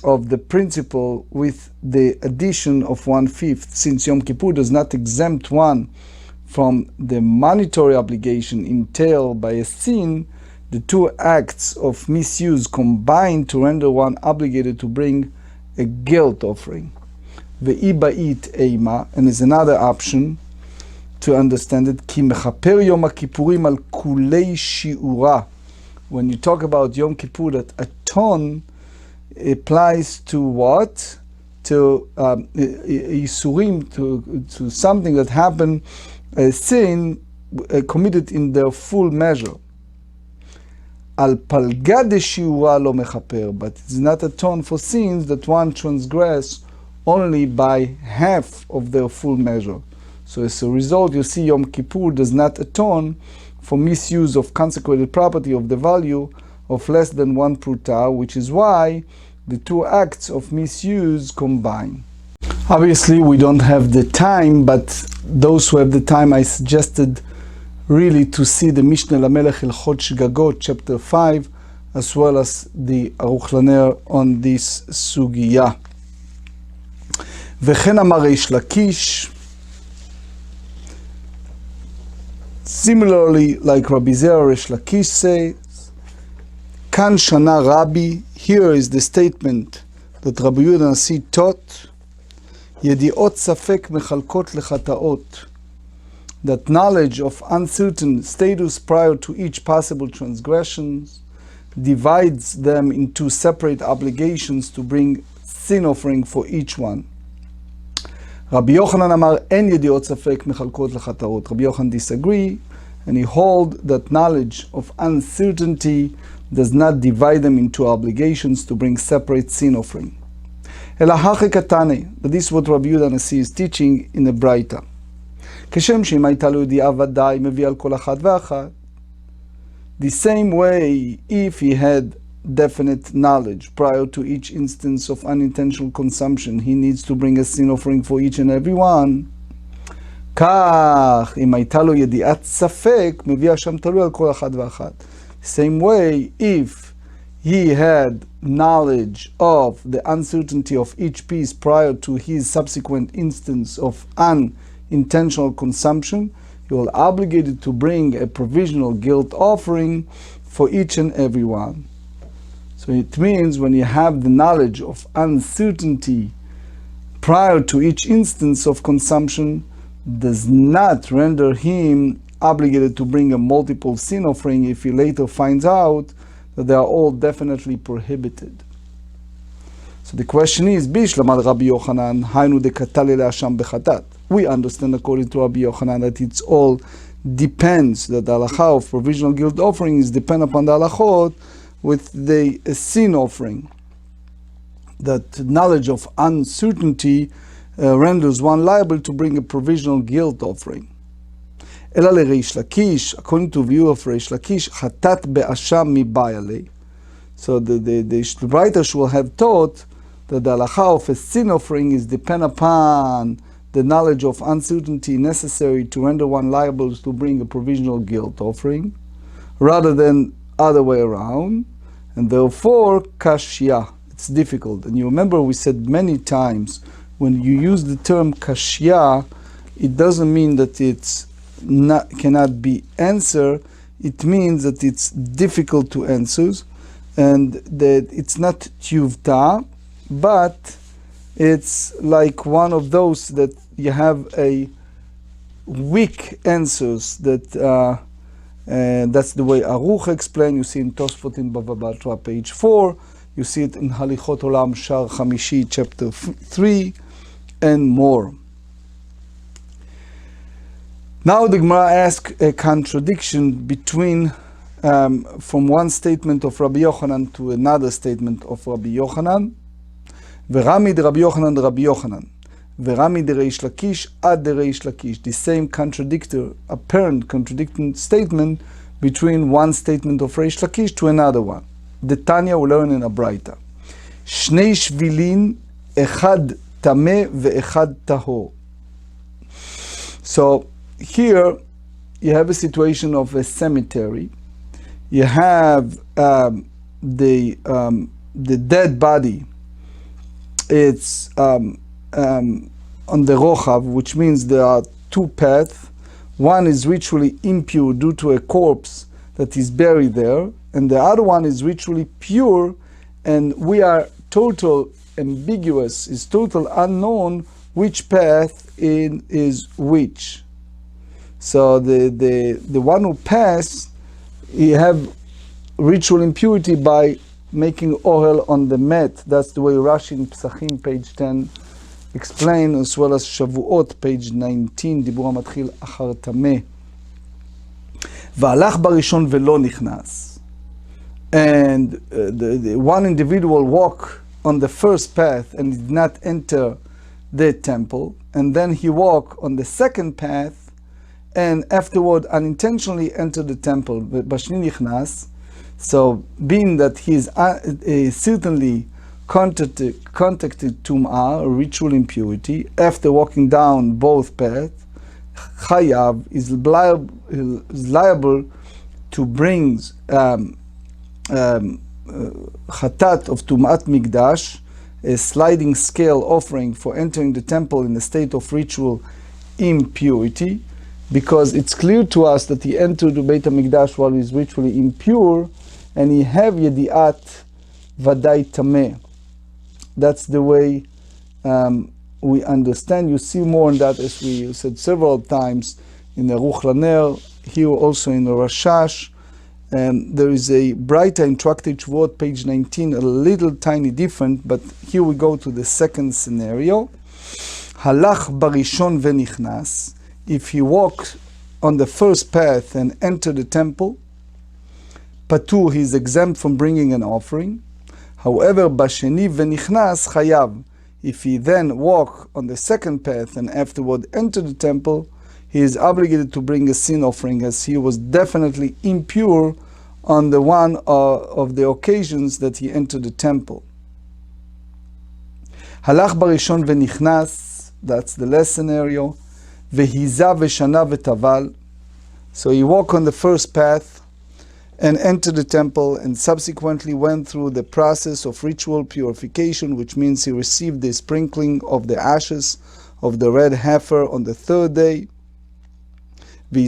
of the principal with the addition of 1/5. Since Yom Kippur does not exempt one from the monetary obligation entailed by a sin, the two acts of misuse combine to render one obligated to bring a guilt offering. Ve'ibait eima, and is another option to understand it. Ki mechaper Yom Kippurim al kulei shiura. When you talk about Yom Kippur, that atone applies to what? To isurim, to something that happened, a sin committed in their full measure. Al palga de shiura lo mechaper, but it's not atone for sins that one transgress only by half of their full measure. So as a result, you see Yom Kippur does not atone for misuse of consecrated property of the value of less than 1 pruta, which is why the two acts of misuse combine. Obviously, we don't have the time, but those who have the time, I suggested really to see the Mishnah Lamelech Hilchot Shgagot, chapter 5, as well as the Aruch Laner on this sugya. V'chen amar Reish Lakish. Similarly, like Rabbi Zera, Reish Lakish says, Kan Shana Rabbi, here is the statement that Rabbi Yehuda Nasi taught, Yediot Safek Mechalkot Lechataot, that knowledge of uncertain status prior to each possible transgressions divides them into separate obligations to bring sin offering for each one. Rabbi Yochanan Amar En Yediot Safek Mechalkot Lechataot. Rabbi Yochanan disagree, and he hold that knowledge of uncertainty does not divide them into obligations to bring separate sin offering. Elahachi katane, that this is what Rabbi Yehuda Nasi is teaching in the Braita. Keshem she'im hayta lo yedi'a vadai mevi al kol achad ve'achad. The same way, if he had definite knowledge prior to each instance of unintentional consumption, he needs to bring a sin offering for each and every one. Kach, im hayta lo yedi'at safek, mevi Hashem talui al kol achad ve'achad. Same way, if he had knowledge of the uncertainty of each piece prior to his subsequent instance of unintentional consumption, he will be obligated to bring a provisional guilt offering for each and every one. So it means when you have the knowledge of uncertainty prior to each instance of consumption, does not render him obligated to bring a multiple sin offering if he later finds out that they are all definitely prohibited. So the question is, Bishlamad Rabbi Yochanan, Hainu de Katale Le'asham Bechatat. We understand according to Rabbi Yochanan that it's all depends, that the halacha of provisional guilt offering is depend upon the halachot with the sin offering. That knowledge of uncertainty renders one liable to bring a provisional guilt offering. Ela leReish Lakish, according to view of Reish Lakish, chatat be'asham mibayale. So the writers will have taught that the halacha of a sin offering is depend upon the knowledge of uncertainty necessary to render one liable to bring a provisional guilt offering, rather than other way around, and therefore kashya. It's difficult. And you remember we said many times, when you use the term kashya, it doesn't mean that it's cannot be answered. It means that it's difficult to answer, and that it's not tuvta, but it's like one of those that you have a weak answers that that's the way Aruch explained. You see in Tosfot in Bava Batra, page 4. You see it in Halichot Olam Shar Chamishi, chapter 3, and more. Now the Gemara asks a contradiction between from one statement of Rabbi Yochanan to another statement of Rabbi Yochanan. V'rami de Rabbi Yochanan de Rabbi Yochanan. V'rami de Reish Lakish ad de Reish Lakish. The same apparent contradicting statement between one statement of Reish Lakish to another one. The Tanya will learn in a Braita. Shnei shvilin, echad tameh ve'echad tahor. So here you have a situation of a cemetery. You have the dead body. It's on the rochav, which means there are two paths. One is ritually impure due to a corpse that is buried there, and the other one is ritually pure, and we are total ambiguous, is total unknown which path is which. So the one who passed, he have ritual impurity by making ohel on the mat. That's the way Rashi in Psachim, page 10, explain, as well as Shavuot, page 19, דיבור המתחיל אחר טמא. והלך בראשון ולא נכנס. And the one individual walked on the first path and did not enter the temple, and then he walked on the second path and afterward unintentionally entered the temple. Bashni nichnas. So being that he is certainly contacted tum'ah, ritual impurity, after walking down both paths, chayav is liable to bring chatat of Tumat Mikdash, a sliding scale offering for entering the temple in a state of ritual impurity, because it's clear to us that he entered the Beit HaMikdash while he's ritually impure, and he have yediat vadai tameh. That's the way we understand. You see more on that, as we said several times, in the Aruch Laner, here also in the Rashash. There is a Braita in Tractate Kritut, page 19, a little tiny different, but here we go to the second scenario. Halach barishon venichnas. If he walked on the first path and entered the temple, patur, he is exempt from bringing an offering. However, basheni venichnas chayav. If he then walk on the second path and afterward enter the temple, he is obligated to bring a sin offering, as he was definitely impure on the one of the occasions that he entered the temple. Halach barishon venichnas, that's the last scenario. Vehiza veshana vetaval. So he walked on the first path and entered the temple, and subsequently went through the process of ritual purification, which means he received the sprinkling of the ashes of the red heifer on the third day. And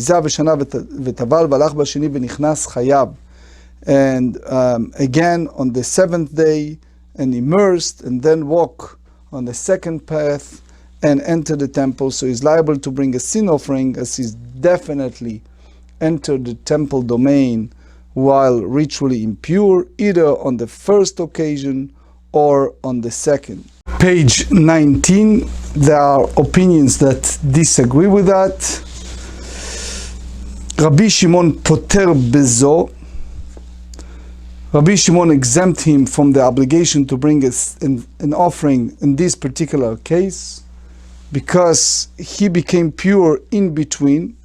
again on the seventh day, and immersed, and then walk on the second path and enter the temple. So he's liable to bring a sin offering, as he's definitely entered the temple domain while ritually impure, either on the first occasion or on the second. Page 19, there are opinions that disagree with that. Rabbi Shimon poter bezo. Rabbi Shimon exempt him from the obligation to bring an offering in this particular case, because he became pure in between.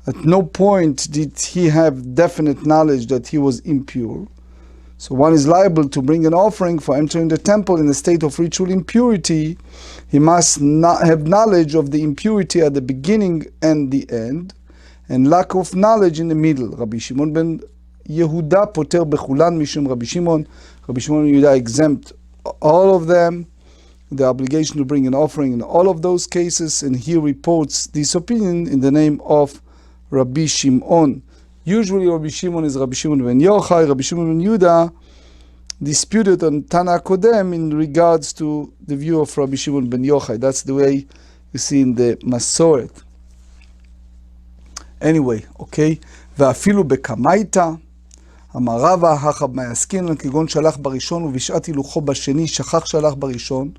At no point did he have definite knowledge that he was impure. So one is liable to bring an offering for entering the temple in a state of ritual impurity. He must not have knowledge of the impurity at the beginning and the end, and lack of knowledge in the middle. Rabbi Shimon ben Yehuda poter bechulan mishum Rabbi Shimon. Rabbi Shimon ben Yehuda exempt all of them, the obligation to bring an offering in all of those cases, and he reports this opinion in the name of Rabbi Shimon. Usually Rabbi Shimon is Rabbi Shimon ben Yochai. Rabbi Shimon ben Yehuda disputed on Tana Kodem in regards to the view of Rabbi Shimon ben Yochai. That's the way you see in the Masoret. Anyway, okay? ואפילו בקמייתא, אמר רבא, הכא במעסקינן, כגון שלח בראשון ובשעת הילוכו בשני, שכח שלח בראשון,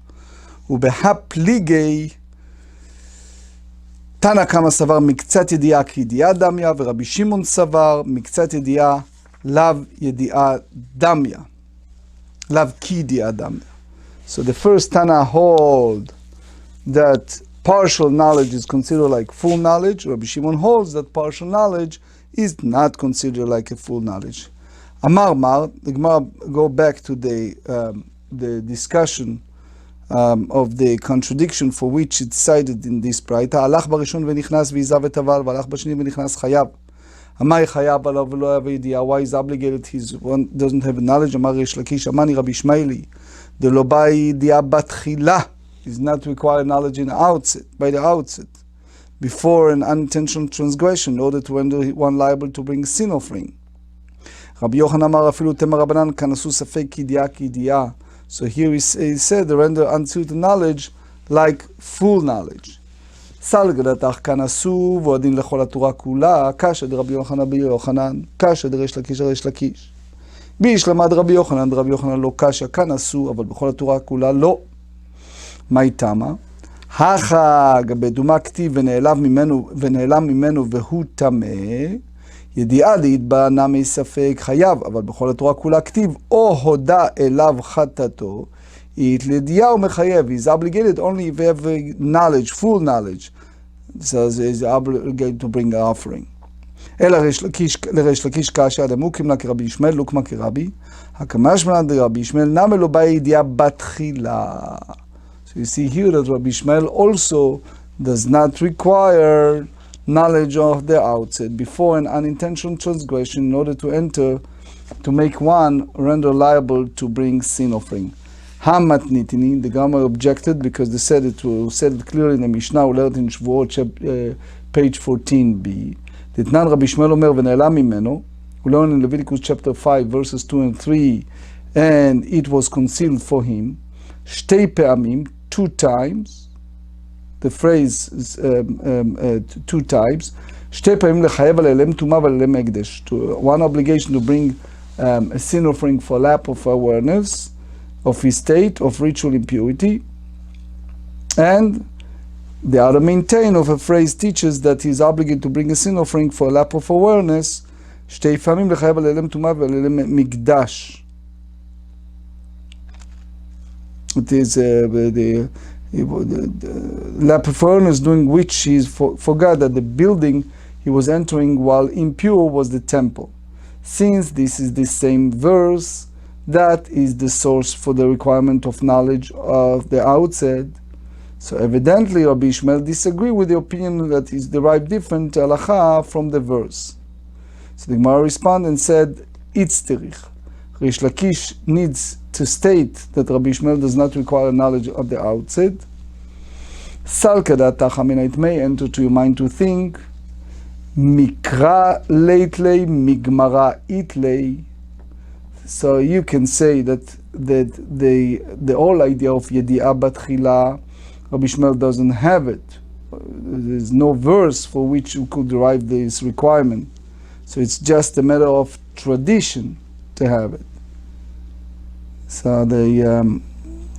ובהפליגי, תנא קמא סבר מקצת ידיעה כידיעה דמיה, ורבי שמעון סבר מקצת ידיעה לאו ידיעה דמיה. לאו כידיעה דמיה. So the first Tana hold that partial knowledge is considered like full knowledge. Rabbi Shimon holds that partial knowledge is not considered like a full knowledge. Amar Mar, the Gemara go back to the discussion of the contradiction for which it's cited in this Braita. הלך בראשון ונכנס ועזב את הבל, והלך בשני ונכנס חייב. אמר חייב עליו ולא היה בידיעה, why is obligated, he doesn't have knowledge. אמר ריש לקיש, אמני רבי ישמעאלי, דלא בא ידיעה בתחילה, is not required knowledge by the outset, before an unintentional transgression, in order to render one liable to bring a sin offering. רבי יוחנן אמר אפילו תמא רבנן, כאן עשו ספק כידיעה כידיעה. So here he said, the render uncertain knowledge like full knowledge. סלגדתך כאן עשו, ועודין לכל התורה כולה, קשא דרבי יוחנן רבי יוחנן, קשא דריש לקיש ריש לקיש. בישלמה דרבי יוחנן לא קשא, כאן עשו, אבל בכל התורה כולה לא. מהי תמה? הכא בדומה כתיב ונעלם ממנו והוא טמא, ידיעה דהיתבע נמי ספק חייב, אבל בכל התורה כולה כתיב, או הודה אליו חטאתו, לידיעה הוא מחייב, is obligated only if you have knowledge, full knowledge, so is obligated to bring an offering. אלא לריש לקיש קשיא דמוקים לה כרבי ישמעאל, לוקמה כרבי, הקמשמע דרבי ישמעאל נמי לא בא ידיעה בתחילה. So you see here that Rabbi Ishmael also does not require knowledge of the outset before an unintentional transgression in order to make one render liable to bring sin offering. Hamatnitini, the Gemara objected because they said it clearly in the Mishnah, we learned in Shavuot, page 14b. Ditnan Rabbi Ishmael Omer v'ne'elam mimeno, we learned in Leviticus chapter 5 verses 2 and 3, and it was concealed for him. Shtei pe'amim, 2 times. The phrase is 2 times. Shtei pe'amim lechayev alelem tumah alelem ekdesh. One obligation to bring a sin offering for lack of awareness of his state of ritual impurity, and the other maintain of a phrase teaches that he is obligated to bring a sin offering for a lack of awareness. Shtei pe'amim lechayev alelem tumah alelem mikdash. It is the lack of awareness during which he forgot that the building he was entering while impure was the temple. Since this is the same verse, that is the source for the requirement of knowledge of the outset. So evidently Rabbi Ishmael disagreed with the opinion that is derived different halacha from the verse. So the Gemara responded and said, it's terich. Rish Lakish needs to state that Rabbi Ishmael does not require knowledge of the outset. Salkadat Tachamina, it may enter to your mind to think, Mikra leitlei, Migmara itlei. So you can say that the whole idea of Yedi'ah Batchila, Rabbi Ishmael doesn't have it. There is no verse for which you could derive this requirement. So it's just a matter of tradition to have it. So the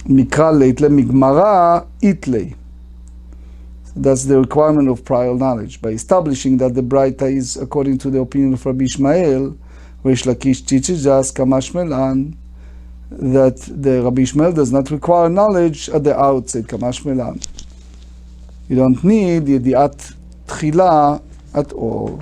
Mikra leitle Migmara itlei. That's the requirement of prior knowledge. By establishing that the Braita is according to the opinion of Rabbi Ishmael, Rish Lakish teaches us Kamash Melan, that the Rabbi Ishmael does not require knowledge at the outset, Kamash Melan. You don't need Yedi'at Tchila at all.